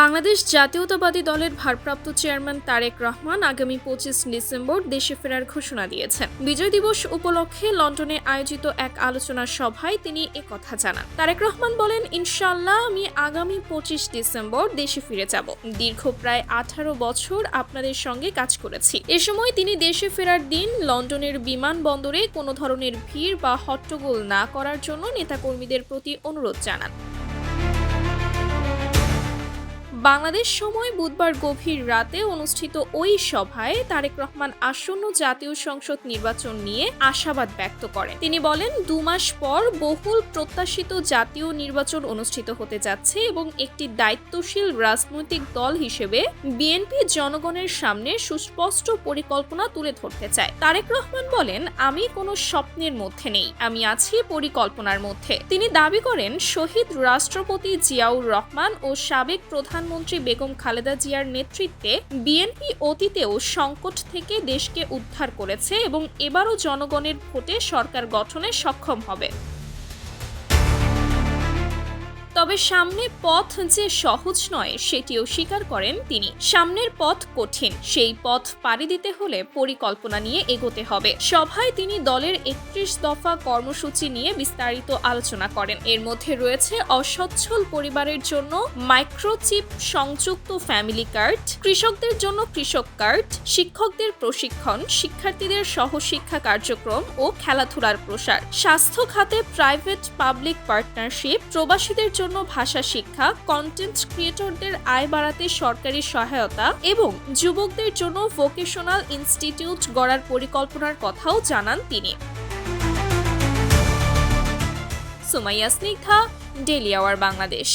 বাংলাদেশ জাতীয়তাবাদী দলের ভারপ্রাপ্ত চেয়ারম্যান তারেক রহমান আগামী 25 ডিসেম্বর দেশে ফেরার ঘোষণা দিয়েছেন। বিজয় দিবস উপলক্ষে লন্ডনে আয়োজিত এক আলোচনা সভায় তিনি একথা জানান। তারেক রহমান বলেন, ইনশাআল্লাহ আমি আগামী 25 ডিসেম্বর দেশে ফিরে যাব। দীর্ঘ প্রায় 18 বছর আপনাদের সঙ্গে কাজ করেছি। এ সময় তিনি দেশে ফেরার দিন লন্ডনের বিমানবন্দরে কোনো ধরনের ভিড় বা হট্টগোল না করার জন্য নেতাকর্মীদের প্রতি অনুরোধ জানান। বাংলাদেশ সময় বুধবার গভীর রাতে অনুষ্ঠিত ওই সভায় তারেক রহমান আসন্ন জাতীয় সংসদ নির্বাচন নিয়ে আশাবাদ ব্যক্ত করেন। তিনি বলেন, 2 মাস পর বহুল প্রত্যাশিত জাতীয় নির্বাচন অনুষ্ঠিত হতে যাচ্ছে এবং একটি দায়িত্বশীল রাজনৈতিক দল হিসেবে বিএনপি জনগণের সামনে সুস্পষ্ট পরিকল্পনা তুলে ধরতে চায়। তারেক রহমান বলেন, আমি কোনো স্বপ্নের মধ্যে নেই, আমি আছি পরিকল্পনার মধ্যে। তিনি দাবি করেন, শহীদ রাষ্ট্রপতি জিয়াউর রহমান ও সাবেক প্রধানমন্ত্রী বেগম খালেদা জিয়ার নেতৃত্বে বিএনপি অতীতেও সংকট থেকে দেশকে উদ্ধার করেছে এবং এবারও জনগণের ভোটে সরকার গঠনে সক্ষম হবে। তবে সামনে পথ যে সহজ নয় সেটিও স্বীকার করেন তিনি। সামনের পথ কঠিন, সেই পথ পাড়ি দিতে হলে পরিকল্পনা নিয়ে এগোতে হবে। সভায় তিনি দলের 31 দফা কর্মসূচি নিয়ে বিস্তারিত আলোচনা করেন। এর মধ্যে রয়েছে অসচ্ছল পরিবারের জন্য মাইক্রোচিপ সংযুক্ত ফ্যামিলি কার্ড, কৃষকদের জন্য কৃষক কার্ড, শিক্ষকদের প্রশিক্ষণ, শিক্ষার্থীদের সহশিক্ষা কার্যক্রম ও খেলাধুলার প্রসার, স্বাস্থ্য খাতে প্রাইভেট পাবলিক পার্টনারশিপ, প্রবাসীদের জন্য ভাষা শিক্ষা, কন্টেন্ট ক্রিয়েটরদের আয় বাড়াতে সরকারি সহায়তা এবং যুবকদের জন্য ভোকেশনাল ইনস্টিটিউট গড়ার পরিকল্পনার কথাও জানান তিনি। Sumaiya Snigdha, daily our Bangladesh.